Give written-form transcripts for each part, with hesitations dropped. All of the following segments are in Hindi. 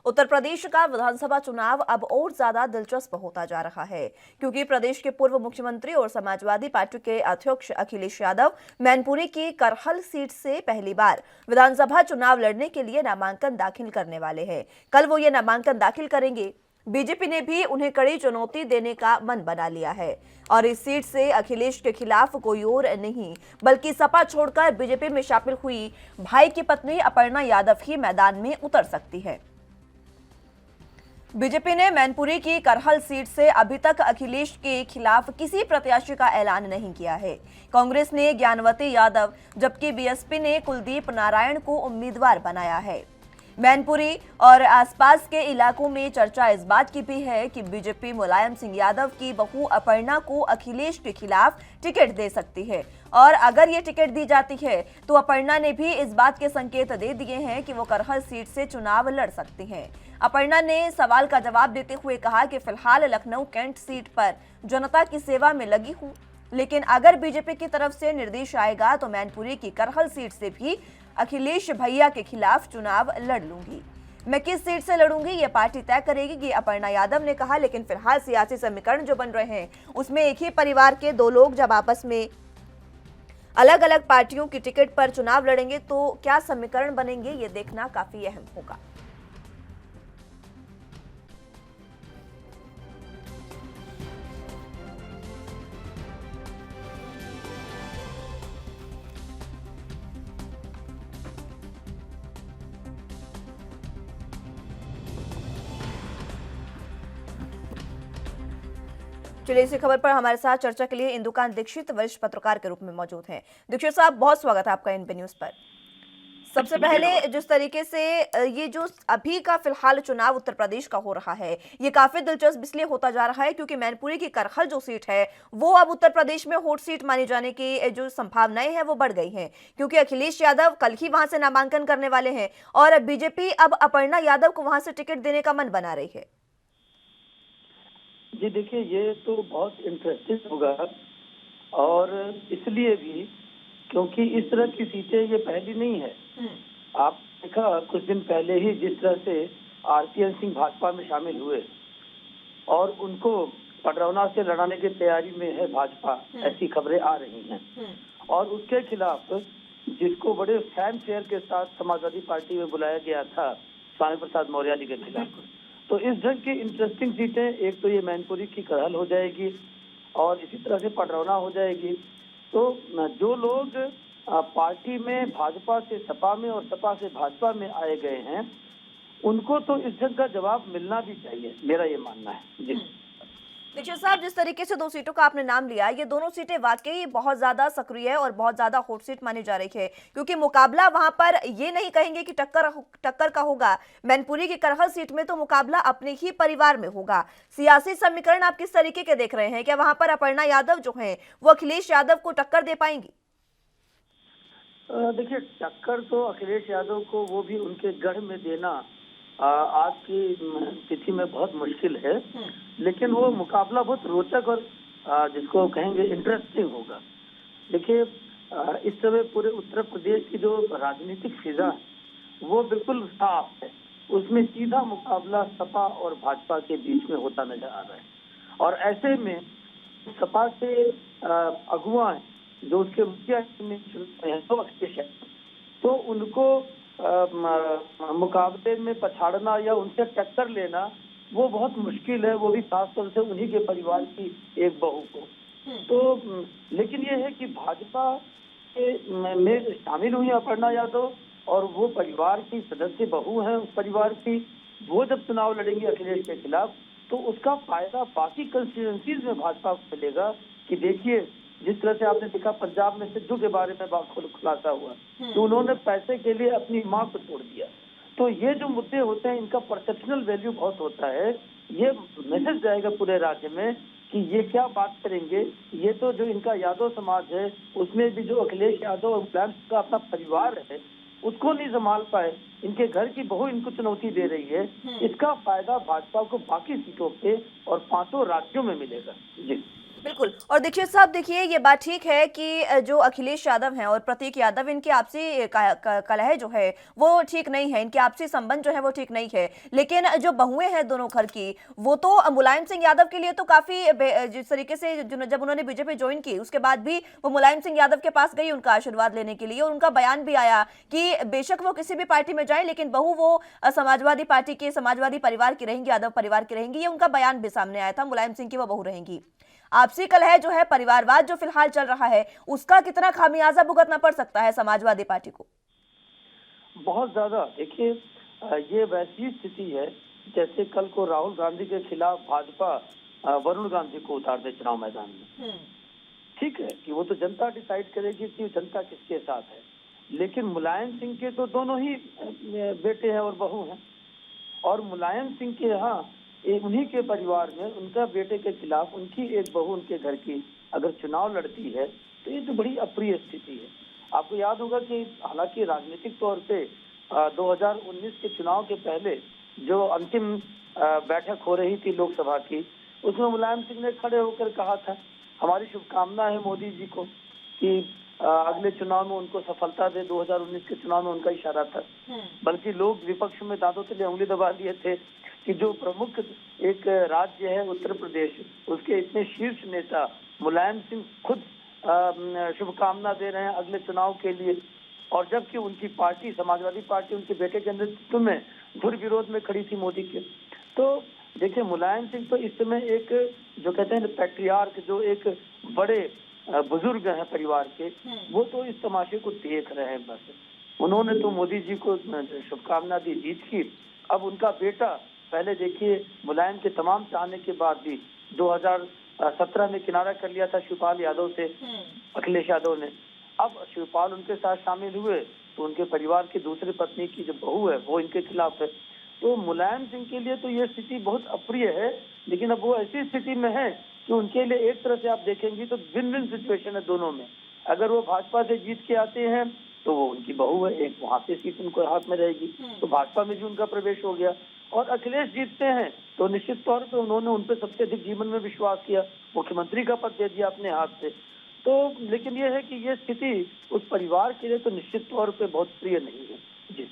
उत्तर प्रदेश का विधानसभा चुनाव अब और ज्यादा दिलचस्प होता जा रहा है, क्योंकि प्रदेश के पूर्व मुख्यमंत्री और समाजवादी पार्टी के अध्यक्ष अखिलेश यादव मैनपुरी की करहल सीट से पहली बार विधानसभा चुनाव लड़ने के लिए नामांकन दाखिल करने वाले हैं। कल वो ये नामांकन दाखिल करेंगे। बीजेपी ने भी उन्हें कड़ी चुनौती देने का मन बना लिया है और इस सीट से अखिलेश के खिलाफ कोई और नहीं बल्कि सपा छोड़कर बीजेपी में शामिल हुई भाई की पत्नी अपर्णा यादव ही मैदान में उतर सकती है। बीजेपी ने मैनपुरी की करहल सीट से अभी तक अखिलेश के खिलाफ किसी प्रत्याशी का ऐलान नहीं किया है। कांग्रेस ने ज्ञानवती यादव जबकि बीएसपी ने कुलदीप नारायण को उम्मीदवार बनाया है। मैनपुरी और आसपास के इलाकों में चर्चा इस बात की भी है कि बीजेपी मुलायम सिंह यादव की बहू अपर्णा को अखिलेश के खिलाफ टिकट दे सकती है और अगर ये टिकट दी जाती है तो अपर्णा ने भी इस बात के संकेत दे दिए हैं कि वो करहल सीट से चुनाव लड़ सकती हैं। अपर्णा ने सवाल का जवाब देते हुए कहा कि फिलहाल लखनऊ कैंट सीट पर जनता की सेवा में लगी हूं, लेकिन अगर बीजेपी की तरफ से निर्देश आएगा तो मैनपुरी की करहल सीट से भी अखिलेश भैया के खिलाफ चुनाव लड़ लूंगी। मैं किस सीट से लड़ूंगी ये पार्टी तय करेगी, ये अपर्णा यादव ने कहा। लेकिन फिलहाल सियासी समीकरण जो बन रहे हैं उसमें एक ही परिवार के दो लोग जब आपस में अलग अलग पार्टियों की टिकट पर चुनाव लड़ेंगे तो क्या समीकरण बनेंगे, ये देखना काफी अहम होगा। चलिए, इसी खबर पर हमारे साथ चर्चा के लिए इंदुकांत दीक्षित वरिष्ठ पत्रकार के रूप में मौजूद हैं। दीक्षित साहब, बहुत स्वागत है आपका एनपी न्यूज पर। सबसे पहले जिस तरीके से ये जो अभी का फिलहाल चुनाव उत्तर प्रदेश का हो रहा है, ये काफी दिलचस्प इसलिए होता जा रहा है क्योंकि मैनपुरी की करहल जो सीट है वो अब उत्तर प्रदेश में हॉट सीट मानी जाने की जो संभावनाएं हैं वो बढ़ गई हैं, क्योंकि अखिलेश यादव कल ही वहां से नामांकन करने वाले हैं और बीजेपी अब अपर्णा यादव को वहां से टिकट देने का मन बना रही है। जी देखिए, ये तो बहुत इंटरेस्टिंग होगा और इसलिए भी क्योंकि इस तरह की सीटें ये पहली नहीं है। आप देखा कुछ दिन पहले ही जिस तरह से आरपीएन सिंह भाजपा में शामिल हुए और उनको पडरौना से लड़ाने की तैयारी में है भाजपा, ऐसी खबरें आ रही हैं। और उसके खिलाफ जिसको बड़े फैन फेयर के साथ समाजवादी पार्टी में बुलाया गया था, स्वामी प्रसाद मौर्य जी के खिलाफ, तो इस ढंग की इंटरेस्टिंग सीटें एक तो ये मैनपुरी की करहल हो जाएगी और इसी तरह से पडरौना हो जाएगी। तो जो लोग पार्टी में भाजपा से सपा में और सपा से भाजपा में आए गए हैं उनको तो इस ढंग का जवाब मिलना भी चाहिए, मेरा ये मानना है। जी दीक्षित साहब, जिस तरीके से दो सीटों का आपने नाम लिया, ये दोनों सीटें वाकई बहुत ज्यादा सक्रिय है और बहुत ज्यादा हॉट सीट मानी जा रही है, क्योंकि मुकाबला वहां पर ये नहीं कहेंगे कि टक्कर का होगा। मैनपुरी की करहल सीट में तो मुकाबला अपने ही परिवार में होगा। सियासी समीकरण आप किस तरीके के देख रहे हैं? क्या वहां पर अपर्णा यादव जो है वो अखिलेश यादव को टक्कर दे पाएंगी? देखिए, टक्कर तो अखिलेश यादव को वो भी उनके गढ़ में देना आज की स्थिति में बहुत मुश्किल है, लेकिन वो मुकाबला बहुत रोचक और जिसको कहेंगे इंटरेस्टिंग होगा। देखिए, इस समय पूरे उत्तर प्रदेश की जो राजनीतिक फिजा है वो बिल्कुल साफ है, उसमें सीधा मुकाबला सपा और भाजपा के बीच में होता नजर आ रहा है। और ऐसे में सपा के अगुआ जो उसके मुखिया तो अखिलेश है, तो उनको मुकाबले में पछाड़ना या उनसे टक्कर लेना वो बहुत मुश्किल है, वो भी खासतौर से उन्हीं के परिवार की एक बहू को। तो लेकिन ये है कि भाजपा में शामिल हुई अपर्णा यादव और वो परिवार की सदस्य बहू हैं उस परिवार की, वो जब चुनाव लड़ेंगे अखिलेश के खिलाफ तो उसका फायदा बाकी कंस्टिट्यूएंसीज में भाजपा को मिलेगा। कि देखिए, जिस तरह से आपने देखा पंजाब में सिद्धू के बारे में खुलासा हुआ तो उन्होंने पैसे के लिए अपनी मां को छोड़ दिया। तो ये जो मुद्दे होते हैं इनका परसेप्शनल वैल्यू बहुत होता है। ये मैसेज जाएगा पूरे राज्य में कि ये क्या बात करेंगे। ये तो जो इनका यादव समाज है उसमें भी जो अखिलेश यादव और मुलायम का अपना परिवार है उसको नहीं संभाल पाए, इनके घर की बहू इनको चुनौती दे रही है, इसका फायदा भाजपा को बाकी सीटों पे और 5 राज्यों में मिलेगा। जी बिल्कुल। और देखिए साहब, देखिए ये बात ठीक है कि जो अखिलेश यादव हैं और प्रतीक यादव, इनकी आपसी कलह जो है वो ठीक नहीं है, इनके आपसी संबंध जो है वो ठीक नहीं है। लेकिन जो बहुएं हैं दोनों घर की, वो तो मुलायम सिंह यादव के लिए तो काफी जिस तरीके से जब उन्होंने बीजेपी ज्वाइन की उसके बाद भी वो मुलायम सिंह यादव के पास गई उनका आशीर्वाद लेने के लिए, और उनका बयान भी आया कि बेशक वो किसी भी पार्टी में जाए लेकिन बहू वो समाजवादी पार्टी के, समाजवादी परिवार की रहेंगी, यादव परिवार की रहेंगी। ये उनका बयान भी सामने आया था, मुलायम सिंह की वो बहू रहेंगी। आपसी कलह जो है, परिवारवाद जो फिलहाल चल रहा है, उसका कितना खामियाजा भुगतना पड़ सकता है समाजवादी पार्टी को? बहुत ज्यादा। देखिए, ये वैसी स्थिति है जैसे कल को राहुल गांधी के खिलाफ भाजपा वरुण गांधी को उतार दे चुनाव मैदान में। ठीक है कि वो तो जनता डिसाइड करेगी कि जनता किसके साथ है, लेकिन मुलायम सिंह के तो दोनों ही बेटे हैं और बहू हैं, और मुलायम सिंह के यहाँ उन्हीं के परिवार में उनका बेटे के खिलाफ उनकी एक बहू उनके घर की अगर चुनाव लड़ती है तो ये तो बड़ी अप्रिय स्थिति है। आपको याद होगा कि हालांकि राजनीतिक तौर पे 2019 के चुनाव के पहले जो अंतिम बैठक हो रही थी लोकसभा की, उसमें मुलायम सिंह ने खड़े होकर कहा था हमारी शुभकामना है मोदी जी को कि अगले चुनाव में उनको सफलता दे। 2019 के चुनाव में उनका इशारा था, बल्कि लोग विपक्ष में दांतों तले उंगली दबा दिए थे कि जो प्रमुख एक राज्य है उत्तर प्रदेश, उसके इतने शीर्ष नेता मुलायम सिंह खुद शुभकामना दे रहे हैं अगले चुनाव के लिए, और जबकि उनकी पार्टी समाजवादी पार्टी उनके बेटे के नेतृत्व में धुर विरोध में खड़ी थी मोदी के। तो देखिए, मुलायम सिंह तो इस समय एक जो कहते हैं पैट्रियार्क, जो एक बड़े बुजुर्ग हैं परिवार के, वो तो इस तमाशे को देख रहे हैं बस। उन्होंने तो मोदी जी को शुभकामना दी जीत की। अब उनका बेटा, पहले देखिए मुलायम के तमाम चाहने के बाद भी 2017 में किनारा कर लिया था शिवपाल यादव से, अखिलेश यादव ने। अब शिवपाल उनके साथ शामिल हुए तो उनके परिवार की दूसरी पत्नी की जो बहू है वो इनके खिलाफ है। तो मुलायम सिंह के लिए तो ये स्थिति बहुत अप्रिय है, लेकिन अब वो ऐसी स्थिति में है कि उनके लिए एक तरह से आप देखेंगे तो विन विन सिचुएशन है दोनों में। अगर वो भाजपा से जीत के आते हैं तो वो उनकी बहू है, एक वहां से सीट उनको हाथ में रहेगी, तो भाजपा में भी उनका प्रवेश हो गया। और अखिलेश जीतते हैं तो निश्चित तौर पे उन्होंने उन पे सबसे अधिक जीवन में विश्वास किया, मुख्यमंत्री का पद दे दिया अपने हाथ से। तो लेकिन ये है कि ये स्थिति उस परिवार के लिए तो निश्चित तौर पे बहुत प्रिय नहीं है। जी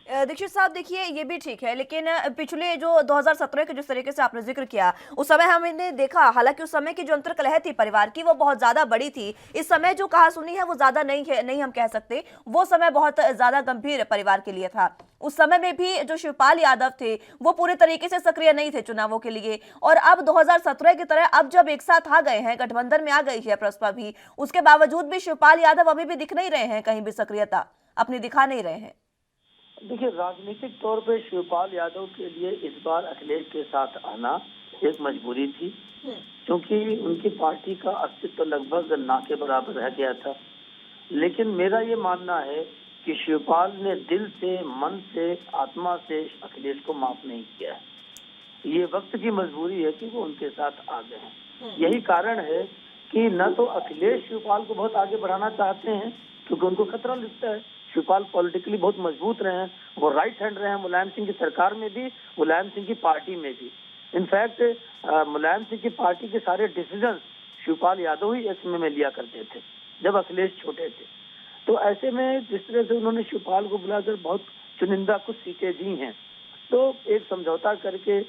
दीक्षित साहब, देखिए ये भी ठीक है, लेकिन पिछले जो 2017 के जिस तरीके से आपने जिक्र किया, उस समय हमने देखा, हालांकि उस समय की जो अंतर्कलह थी परिवार की वो बहुत ज्यादा बड़ी थी। इस समय जो कहा सुनी है वो ज्यादा नहीं है, नहीं हम कह सकते, वो समय बहुत ज्यादा गंभीर परिवार के लिए था। उस समय में भी जो शिवपाल यादव थे वो पूरे तरीके से सक्रिय नहीं थे चुनावों के लिए, और अब 2017 की तरह अब जब एक साथ आ गए हैं, गठबंधन में आ गई है प्रसपा भी, उसके बावजूद भी शिवपाल यादव अभी भी दिख नहीं रहे हैं, कहीं भी सक्रियता अपनी दिखा नहीं रहे हैं। देखिए, राजनीतिक तौर पे शिवपाल यादव के लिए इस बार अखिलेश के साथ आना एक मजबूरी थी, क्योंकि उनकी पार्टी का अस्तित्व लगभग ना के बराबर रह गया था। लेकिन मेरा ये मानना है कि शिवपाल ने दिल से, मन से, आत्मा से अखिलेश को माफ नहीं किया है। ये वक्त की मजबूरी है कि वो उनके साथ आ गए हैं। यही कारण है कि न तो अखिलेश शिवपाल को बहुत आगे बढ़ाना चाहते हैं क्योंकि उनको खतरा लगता है। शिवपाल पॉलिटिकली बहुत मजबूत रहे हैं, वो राइट हैंड रहे हैं मुलायम सिंह की सरकार में भी, मुलायम सिंह की पार्टी में भी। इनफैक्ट मुलायम सिंह की पार्टी के सारे डिसीजन शिवपाल यादव ही इस समय में लिया करते थे जब अखिलेश छोटे थे। तो ऐसे में जिस तरह से उन्होंने शिवपाल को बुलाकर बहुत चुनिंदा कुछ सीटें दी हैं, तो एक समझौता करके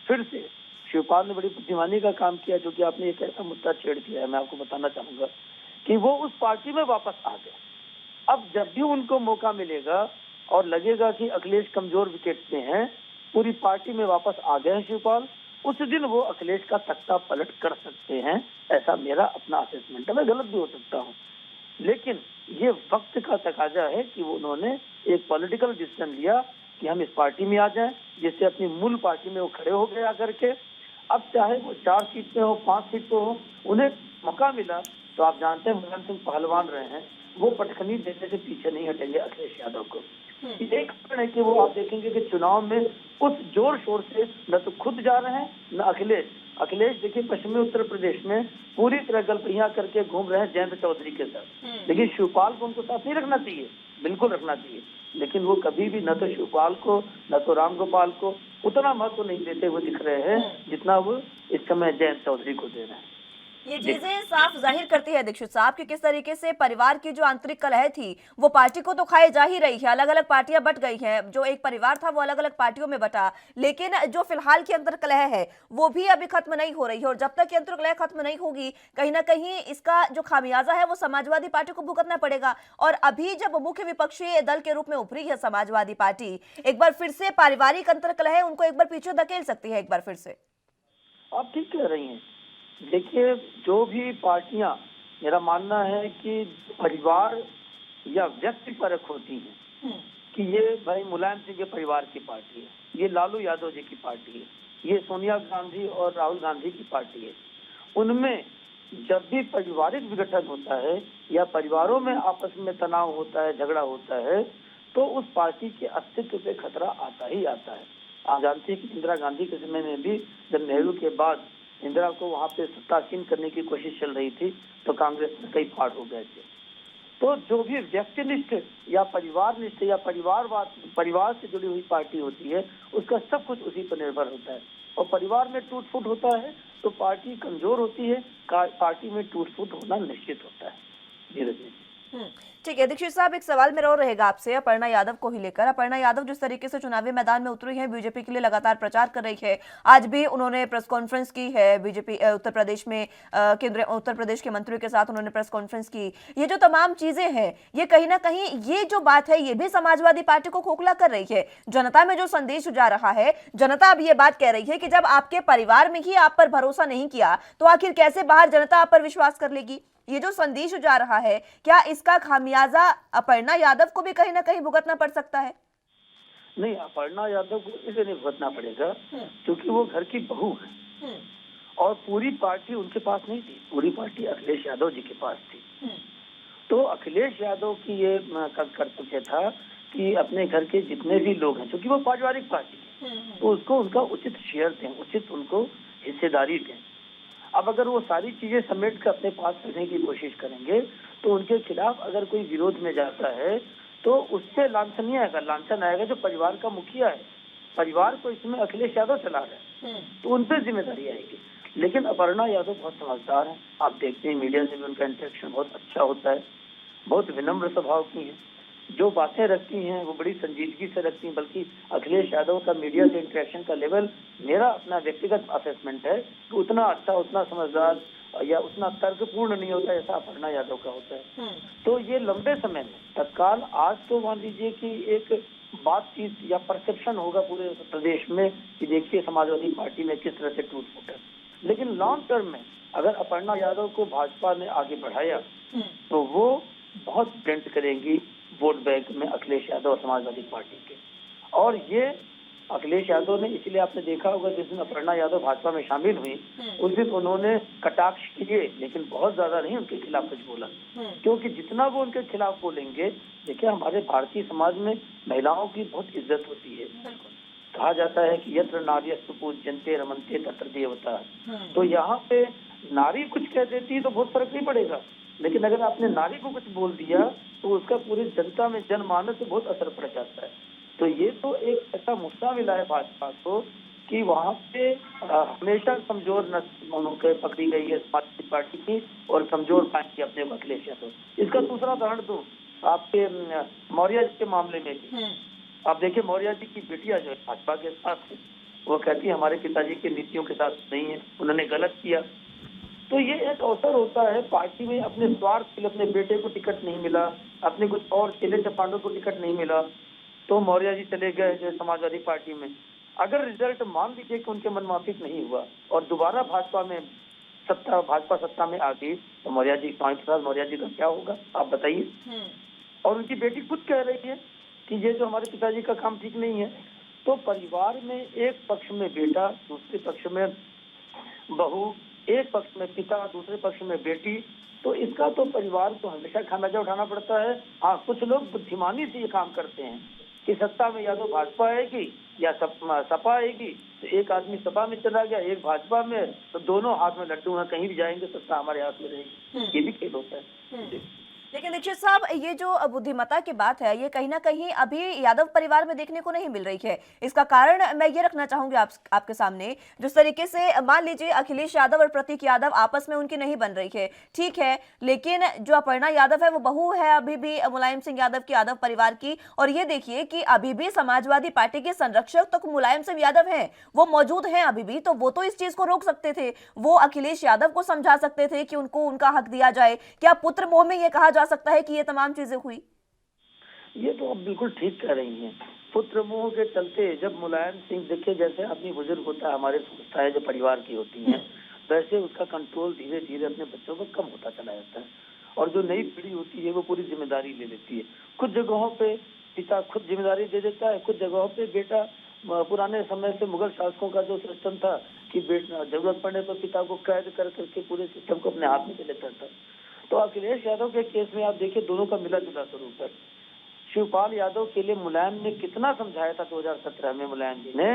फिर से शिवपाल ने बड़ी बुद्धिमानी का काम किया, जो कि आपने एक ऐसा मुद्दा छेड़ दिया है, मैं आपको बताना चाहूंगा कि वो उस पार्टी में वापस आ गए। अब जब भी उनको मौका मिलेगा और लगेगा कि अखिलेश कमजोर विकेट पे हैं, पूरी पार्टी में वापस आ गए हैं शिवपाल, उस दिन वो अखिलेश का तख्ता पलट कर सकते हैं। ऐसा मेरा अपना असेसमेंट है, मैं गलत भी हो सकता हूँ, लेकिन ये वक्त का तकाजा है कि वो उन्होंने एक पॉलिटिकल डिसीजन लिया कि हम इस पार्टी में आ जाएं, जिससे अपनी मूल पार्टी में वो खड़े हो गए आकर के। अब चाहे वो 4 सीट पे हो, 5 सीट पे हो, उन्हें मौका मिला तो आप जानते हैं मुलायम सिंह पहलवान रहे हैं, वो पटखनी देने से पीछे नहीं हटेंगे अखिलेश यादव को। एक कारण है कि वो आप देखेंगे कि चुनाव में उस जोर शोर से न तो खुद जा रहे हैं न अखिलेश देखिए पश्चिमी उत्तर प्रदेश में पूरी तरह गलपहियां करके घूम रहे हैं जयंत चौधरी के साथ। लेकिन शिवपाल को उनको साथ नहीं रखना चाहिए, बिल्कुल रखना चाहिए, लेकिन वो कभी भी न तो शिवपाल को न तो रामगोपाल को उतना महत्व नहीं देते हुए दिख रहे हैं जितना वो इस समय जयंत चौधरी को दे रहे हैं। ये चीजें साफ जाहिर करती है दीक्षित साहब कि किस तरीके से परिवार की जो आंतरिक कलह थी वो पार्टी को तो खाई जा ही रही है। अलग अलग पार्टियां बट गई हैं, जो एक परिवार था वो अलग अलग पार्टियों में बटा, लेकिन जो फिलहाल की अंतर कलह है वो भी अभी खत्म नहीं हो रही है। और जब तक ये अंतर कलह खत्म नहीं होगी, कहीं ना कहीं इसका जो खामियाजा है वो समाजवादी पार्टी को भुगतना पड़ेगा। और अभी जब मुख्य विपक्षी दल के रूप में उभरी है समाजवादी पार्टी, एक बार फिर से पारिवारिक अंतर कलह है उनको एक बार पीछे धकेल सकती है। एक बार फिर से आप ठीक कह रही हैं। देखिए, जो भी पार्टियां, मेरा मानना है कि परिवार या व्यक्ति परख होती है कि ये भाई मुलायम सिंह के परिवार की पार्टी है, ये लालू यादव जी की पार्टी है, ये सोनिया गांधी और राहुल गांधी की पार्टी है। उनमें जब भी पारिवारिक विघटन होता है या परिवारों में आपस में तनाव होता है, झगड़ा होता है, तो उस पार्टी के अस्तित्व पे खतरा आता ही आता है। आप जानते हैं कि इंदिरा गांधी के समय में भी जब नेहरू के बाद इंदिरा को वहां पे सत्तासीन करने की कोशिश चल रही थी तो कांग्रेस में कई फाड़ हो गए थे। तो जो भी व्यक्तिनिष्ठ या परिवारनिष्ठ या परिवार से जुड़ी हुई पार्टी होती है, उसका सब कुछ उसी पर निर्भर होता है। और परिवार में टूट फूट होता है तो पार्टी कमजोर होती है, पार्टी में टूट फूट होना निश्चित होता है। धीरे धीरे ठीक है दीक्षित साहब, एक सवाल मेरा और रहेगा आपसे अपर्णा यादव को ही लेकर। अपर्णा यादव जिस तरीके से चुनावी मैदान में उतरी है, बीजेपी के लिए लगातार प्रचार कर रही है, आज भी उन्होंने प्रेस कॉन्फ्रेंस की है बीजेपी उत्तर प्रदेश में, केंद्रीय उत्तर प्रदेश के मंत्रियों के साथ उन्होंने प्रेस कॉन्फ्रेंस की। ये जो तमाम चीजें हैं, ये कहीं ना कहीं ये जो बात है ये भी समाजवादी पार्टी को खोखला कर रही है। जनता में जो संदेश जा रहा है, जनता अब ये बात कह रही है कि जब आपके परिवार में ही आप पर भरोसा नहीं किया तो आखिर कैसे बाहर जनता आप पर विश्वास कर लेगी। ये जो संदेश जा रहा है, क्या इसका खामियाजा अपर्णा यादव को भी कहीं ना कहीं भुगतना पड़ सकता है? नहीं, अपर्णा यादव को इसे नहीं भुगतना पड़ेगा क्योंकि वो घर की बहू है और पूरी पार्टी उनके पास नहीं थी, पूरी पार्टी अखिलेश यादव जी के पास थी। तो अखिलेश यादव की ये कर्तव्य था कि अपने घर के जितने भी लोग हैं, क्योंकि वो पारिवारिक पार्टी है, तो उसको उनका उचित शेयर दें, उचित उनको हिस्सेदारी दें। अब अगर वो सारी चीजें समेट कर अपने पास रखने की कोशिश करेंगे तो उनके खिलाफ अगर कोई विरोध में जाता है तो उससे लांछनीय आएगा, लांछन आएगा जो परिवार का मुखिया है, परिवार को इसमें अखिलेश यादव चला रहे हैं, तो उन पर जिम्मेदारी आएगी। लेकिन अपर्णा यादव बहुत समझदार है, आप देखते हैं मीडिया से भी उनका इंटरेक्शन बहुत अच्छा होता है, बहुत विनम्र स्वभाव की है, जो बातें रखती हैं वो बड़ी संजीदगी से रखती हैं। बल्कि अखिलेश यादव का मीडिया से इंटरेक्शन का लेवल, मेरा अपना व्यक्तिगत असेसमेंट है कि उतना अच्छा, उतना समझदार या उतना तर्कपूर्ण नहीं होता जैसा अपर्णा यादव का होता है। तो ये लंबे समय में तत्काल आज तो मान लीजिए कि एक बातचीत या परसेप्शन होगा पूरे प्रदेश में कि देखिए समाजवादी पार्टी में किस तरह से टूट फूट है, लेकिन लॉन्ग टर्म में अगर अपर्णा यादव को भाजपा ने आगे बढ़ाया तो वो बहुत डेंट करेंगी वोट बैंक में अखिलेश यादव और समाजवादी पार्टी के। और ये अखिलेश यादव ने, इसलिए आपने देखा होगा जिस दिन अपर्णा यादव भाजपा में शामिल हुई उस दिन उन्होंने कटाक्ष किए, लेकिन बहुत ज्यादा नहीं उनके खिलाफ कुछ बोला, क्योंकि जितना वो उनके खिलाफ बोलेंगे, देखिए हमारे भारतीय समाज में महिलाओं की बहुत इज्जत होती है। कहा जाता है कि यत्र नार्यस्तु पूज्यन्ते रमन्ते तत्र देवता। तो यहाँ पे नारी कुछ कह देती है तो बहुत फर्क नहीं पड़ेगा, लेकिन अगर आपने नारी को कुछ बोल दिया तो उसका पूरी जनता में, जनमानस से बहुत असर पड़ जाता है। तो ये तो एक ऐसा मुद्दा मिला है भाजपा को कि वहाँ पे हमेशा कमजोर नस्ल पकड़ी गई है समाजवादी पार्टी की और कमजोर पाएंगे अपने अखिलेश यादव। इसका दूसरा उदाहरण तो आपके मौर्य जी के मामले में भी आप देखिए, मौर्य जी की बेटियां जो है भाजपा के साथ है, वो कहती है हमारे पिताजी की नीतियों के साथ नहीं है, उन्होंने गलत किया। तो ये एक अवसर होता है पार्टी में, अपने स्वार्थ के लिए अपने बेटे को टिकट नहीं मिला, अपने कुछ और चेले चपांडों को टिकट नहीं मिला तो मौर्य जी चले गए जो समाजवादी पार्टी में। अगर रिजल्ट मान लीजिए कि उनके मनमाफिक नहीं हुआ और दोबारा भाजपा सत्ता में आ गई तो मौर्य जी, स्वामी प्रसाद मौर्य जी का क्या होगा आप बताइए। और उनकी बेटी खुद कह रही है कि ये जो हमारे पिताजी का काम ठीक नहीं है। तो परिवार में एक पक्ष में बेटा, दूसरे पक्ष में बहू, एक पक्ष में पिता, दूसरे पक्ष में बेटी, तो इसका तो परिवार को हमेशा खामियाजा उठाना पड़ता है। हाँ, कुछ लोग बुद्धिमानी से ये काम करते हैं कि सत्ता में या तो भाजपा आएगी या सपा आएगी, तो एक आदमी सपा में चला गया, एक भाजपा में, तो दोनों हाथ में लड्डू हैं, कहीं भी जाएंगे सत्ता हमारे हाथ में रहेगी। ये भी खेल होता है। लेकिन दीक्षित साहब, ये जो बुद्धिमत्ता की बात है, ये कहीं ना कहीं अभी यादव परिवार में देखने को नहीं मिल रही है। इसका कारण मैं ये रखना चाहूंगी आपके सामने। जिस तरीके से मान लीजिए अखिलेश यादव और प्रतीक यादव आपस में उनकी नहीं बन रही है, ठीक है, लेकिन जो अपर्णा यादव है वो बहू है अभी भी मुलायम सिंह यादव की, यादव परिवार की। और ये देखिए कि अभी भी समाजवादी पार्टी के संरक्षक तो मुलायम सिंह यादव हैं, वो मौजूद हैं अभी भी, तो वो तो इस चीज को रोक सकते थे, वो अखिलेश यादव को समझा सकते थे कि उनको उनका हक दिया जाए। क्या पुत्र मोह में ये कहा जा सकता है कि ये तमाम चीजें हुई? ये तो आप बिल्कुल ठीक कह रही हैं। पुत्र मोह के चलते जब मुलायम सिंह, देखिए जैसे आदमी बुजुर्ग होता है, हमारे संस्थाएं जो परिवार की होती हैं, वैसे उसका कंट्रोल धीरे धीरे अपने बच्चों पर कम होता चला जाता है, और जो नई पीढ़ी होती है वो पूरी जिम्मेदारी ले लेती है। कुछ जगहों पे पिता खुद जिम्मेदारी दे देता है, कुछ जगहों पे बेटा, पुराने समय से मुगल शासकों का जो सिस्टम था कि बेटा जरूरत पड़ने पर पिता को कैद कर करके पूरे सिस्टम को अपने हाथ में ले लेता था। तो अखिलेश यादव के केस में आप देखिए दोनों का मिला जुला स्वरूप है। शिवपाल यादव के लिए मुलायम ने कितना समझाया था 2017 में मुलायम जी ने,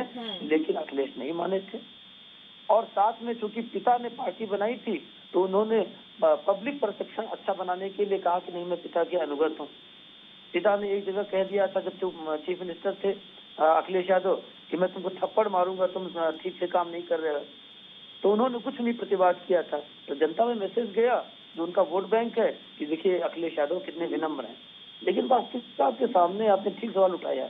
लेकिन अखिलेश नहीं माने थे। और साथ में चूंकि पिता ने पार्टी बनाई थी तो उन्होंने पब्लिक परसेप्शन अच्छा बनाने के लिए कहा कि नहीं, मैं पिता के अनुगत हूँ। पिता ने एक जगह कह दिया था जब चीफ मिनिस्टर थे अखिलेश यादव कि मैं तुमको थप्पड़ मारूंगा, तुम ठीक से काम नहीं कर रहे हो। तो उन्होंने कुछ नहीं प्रतिवाद किया था, तो जनता में मैसेज गया जो उनका वोट बैंक है कि देखिए अखिलेश यादव कितने विनम्र हैं। लेकिन वास्तविकता आपके सामने, आपने ठीक सवाल उठाया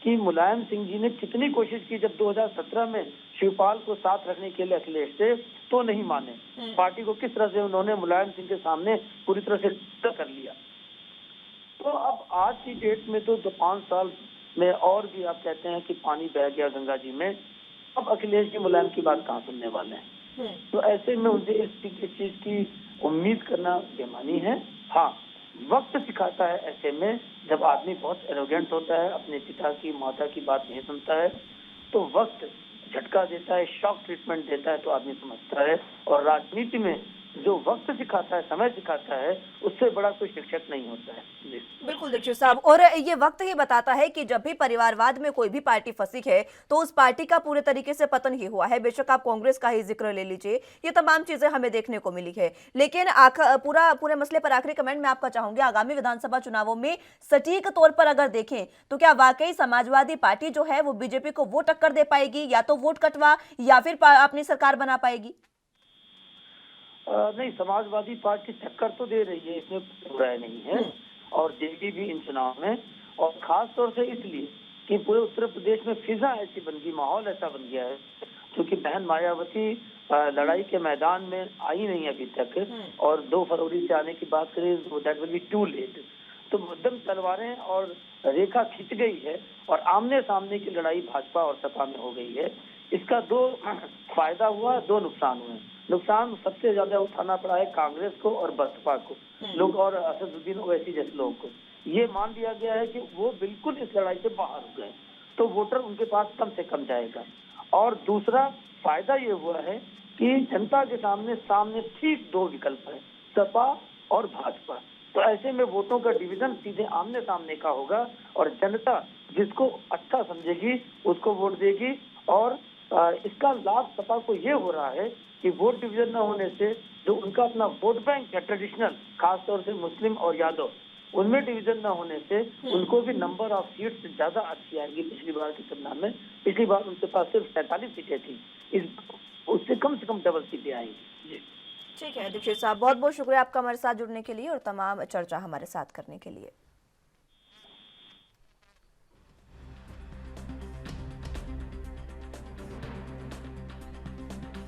कि मुलायम सिंह जी ने कितनी कोशिश की जब 2017 में शिवपाल को साथ रखने के लिए अखिलेश से, तो नहीं माने। पार्टी को किस तरह से उन्होंने मुलायम सिंह के सामने पूरी तरह से कर लिया। तो अब आज की डेट में तो 5 साल में और भी आप कहते हैं कि पानी बह गया गंगा जी में, अब अखिलेश जी मुलायम की बात कहाँ सुनने वाले हैं। तो ऐसे में उनसे इस चीज की उम्मीद करना बेमानी है। हाँ, वक्त सिखाता है ऐसे में, जब आदमी बहुत एरोगेंट होता है, अपने पिता की माता की बात नहीं सुनता है, तो वक्त झटका देता है, शॉक ट्रीटमेंट देता है, तो आदमी समझता है। और राजनीति में जो वक्त सिखाता है, समय सिखाता है, उससे बड़ा कोई शिक्षक नहीं होता है। जी बिल्कुल दीक्षित साहब, और ये वक्त ही बताता है कि जब भी परिवारवाद में कोई भी पार्टी फंसी है तो उस पार्टी का पूरे तरीके से पतन ही हुआ है। बेशक आप कांग्रेस का ही जिक्र ले लीजिए, ये तमाम चीजें हमें देखने को मिली है। लेकिन पूरे मसले पर आखिरी कमेंट मैं आपका चाहूंगी, आगामी विधानसभा चुनावों में सटीक तौर पर अगर देखें तो क्या वाकई समाजवादी पार्टी जो है वो बीजेपी को वो टक्कर दे पाएगी, या तो वोट कटवा या फिर अपनी सरकार बना पाएगी? नहीं, समाजवादी पार्टी टक्कर तो दे रही है, इसमें बुराई नहीं है, और देगी भी इन चुनाव में। और खास तौर से इसलिए कि पूरे उत्तर प्रदेश में फिजा ऐसी बन गई, माहौल ऐसा बन गया है, क्योंकि बहन मायावती लड़ाई के मैदान में आई नहीं अभी तक, और 2 फरवरी से आने की बात करें तो that will be too late. तो मध्यम तलवारें और रेखा खिंच गई है, और आमने सामने की लड़ाई भाजपा और सपा में हो गई है। इसका 2 फायदा हुआ, 2 नुकसान हुए। नुकसान सबसे ज्यादा उठाना पड़ा है कांग्रेस को और बसपा को, लोग, और असदुद्दीन ओवैसी जैसे लोगों को। ये मान लिया गया है कि वो बिल्कुल इस लड़ाई से बाहर हो गए, तो वोटर उनके पास कम से कम जाएगा। और दूसरा फायदा ये हुआ है कि जनता के सामने ठीक 2 विकल्प है, सपा और भाजपा। तो ऐसे में वोटों का डिवीजन सीधे आमने सामने का होगा, और जनता जिसको अच्छा समझेगी उसको वोट देगी। और इसका लाभ सपा को ये हो रहा है कि वोट डिवीजन न होने से जो उनका अपना वोट बैंक है ट्रेडिशनल, खासतौर से मुस्लिम और यादव, उनमें डिवीजन न होने से उनको भी नंबर ऑफ सीट्स ज्यादा अच्छी आएगी पिछली बार की तुलना में। पिछली बार उनके पास सिर्फ 47 सीटें थी, उससे कम से कम डबल सीटें आएंगी। जी ठीक है दीक्षित साहब, बहुत बहुत शुक्रिया आपका हमारे साथ जुड़ने के लिए और तमाम चर्चा हमारे साथ करने के लिए।